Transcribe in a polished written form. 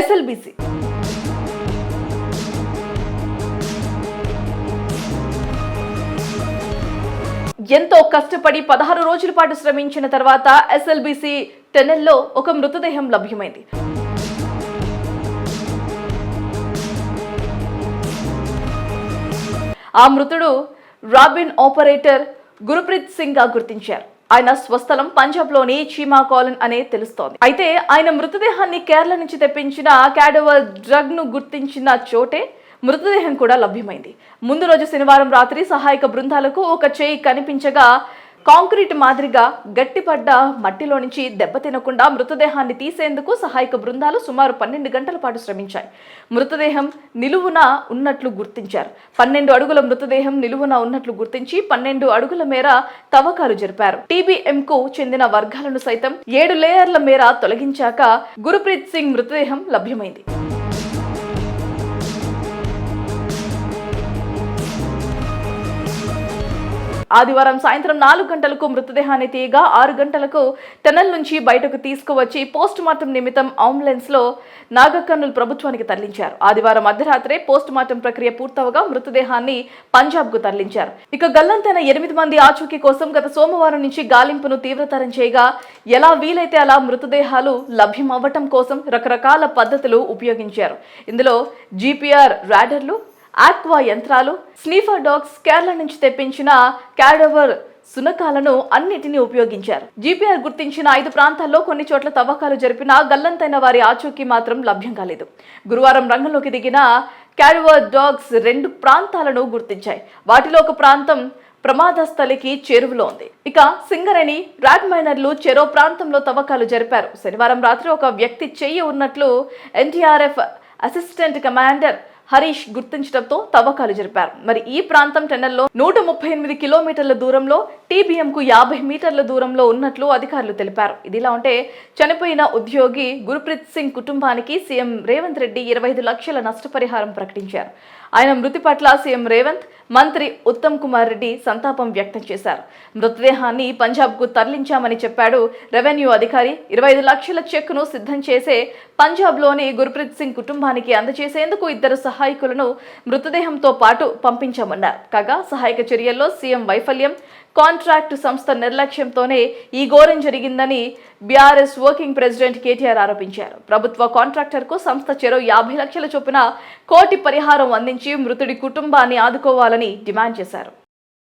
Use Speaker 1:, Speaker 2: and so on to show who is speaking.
Speaker 1: SLBC ఎంతో కష్టపడి 16 రోజుల పాటు శ్రమించిన తర్వాత ఎస్ఎల్బిసి టెనెల్లో ఒక మృతదేహం లభ్యమైంది. ఆ మృతుడు రాబిన్ ఆపరేటర్ గుర్ప్రీత్ సింగ్ గా గుర్తించారు. ఆయన స్వస్థలం పంజాబ్లోని చీమా కాలన్ అనే తెలుస్తోంది. అయితే ఆయన మృతదేహాన్ని కేరళ నుంచి తెప్పించిన క్యాడవర్ డ్రగ్ ను గుర్తించిన చోటే మృతదేహం కూడా లభ్యమైంది. ముందు రోజు శనివారం రాత్రి సహాయక బృందాలకు ఒక చేయి కనిపించగా కాంక్రీట్ మాదిరిగా గట్టిపడ్డ మట్టిలో నుంచి దెబ్బతినకుండా మృతదేహాన్ని తీసేందుకు సహాయక బృందాలు సుమారు 12 గంటల పాటు శ్రమించాయి. మృతదేహం నిలువున ఉన్నట్లు గుర్తించారు. 12 అడుగుల మృతదేహం నిలువున ఉన్నట్లు గుర్తించి 12 అడుగుల మేర తవ్వకాలు జరిపారు. TBM కు చెందిన వర్గాలను సైతం 7 లేయర్ల మేర తొలగించాక గుర్ప్రీత్ సింగ్ మృతదేహం లభ్యమైంది. ఆదివారం సాయంత్రం 4 గంటలకు మృతదేహాన్ని తీయగా 6 గంటలకు టనల్ నుంచి బయటకు తీసుకువచ్చి పోస్ట్ మార్టం నిమిత్తం అంబులెన్స్ లో నాగర్కర్నూల్ ప్రభుత్వానికి తరలించారు. ఆదివారం అర్ధరాత్రే పోస్ట్ మార్టం ప్రక్రియ పూర్తవగా మృతదేహాన్ని పంజాబ్ కు తరలించారు. ఇక గల్లంతైన 8 మంది ఆచూకీ కోసం గత సోమవారం నుంచి గాలింపును తీవ్రతరం చేయగా ఎలా వీలైతే అలా మృతదేహాలు లభ్యం అవ్వటం కోసం రకరకాల పద్ధతులు ఉపయోగించారు. ఇందులో GPR రాడర్లు, ఆక్వా యంత్రాలు, స్నీఫర్ డాగ్స్, కేరళ నుంచి తెప్పించిన క్యాడవర్ సునకాలను అన్నిటినీ ఉపయోగించారు. GPR గుర్తించిన 5 ప్రాంతాల్లో కొన్ని చోట్ల తవ్వకాలు జరిపినా గల్లంతైన వారి ఆచూకీ మాత్రం లభ్యం కాలేదు. గురువారం రంగంలోకి దిగిన క్యాడవర్ డాగ్స్ 2 ప్రాంతాలను గుర్తించాయి. వాటిలో ఒక ప్రాంతం ప్రమాద స్థలికి చేరువలో ఉంది. ఇక సింగరేణి రాగ్ మైనర్లు చెరో ప్రాంతంలో తవ్వకాలు జరిపారు. శనివారం రాత్రి ఒక వ్యక్తి చెయ్యి ఉన్నట్లు NDRF అసిస్టెంట్ కమాండర్ హరీష్ గుర్తించడంతో తవ్వకాలు జరిపారు. మరి ఈ ప్రాంతం టెనల్లో 138 కిలోమీటర్ల దూరంలో, TBM కు 50 మీటర్ల దూరంలో ఉన్నట్లు అధికారులు తెలిపారు. ఇదిలా ఉంటే చనిపోయిన ఉద్యోగి గుర్ప్రీత్ సింగ్ కుటుంబానికి సీఎం రేవంత్ రెడ్డి 25 లక్షల నష్టపరిహారం ప్రకటించారు. ఆయన మృతి పట్ల సీఎం రేవంత్, మంత్రి ఉత్తమ్ కుమార్ రెడ్డి సంతాపం వ్యక్తం చేశారు. మృతదేహాన్ని పంజాబ్ కు తరలించామని చెప్పాడు రెవెన్యూ అధికారి. 25 లక్షల చెక్కును సిద్ధం చేసే పంజాబ్లోని గుర్ప్రీత్ సింగ్ కుటుంబానికి అందజేసేందుకు 2 సహాయకులను మృతదేహంతో పాటు పంపించామన్నారు. కాగా సహాయక చర్యల్లో సీఎం వైఫల్యం, కాంట్రాక్టు సంస్థ నిర్లక్ష్యంతోనే ఈ ఘోరం జరిగిందని BRS వర్కింగ్ ప్రెసిడెంట్ కేటీఆర్ ఆరోపించారు. ప్రభుత్వ కాంట్రాక్టర్కు సంస్థ చెరో 50 లక్షల చొప్పున కోటి పరిహారం అందించి మృతుడి కుటుంబాన్ని ఆదుకోవాలని డిమాండ్ చేశారు.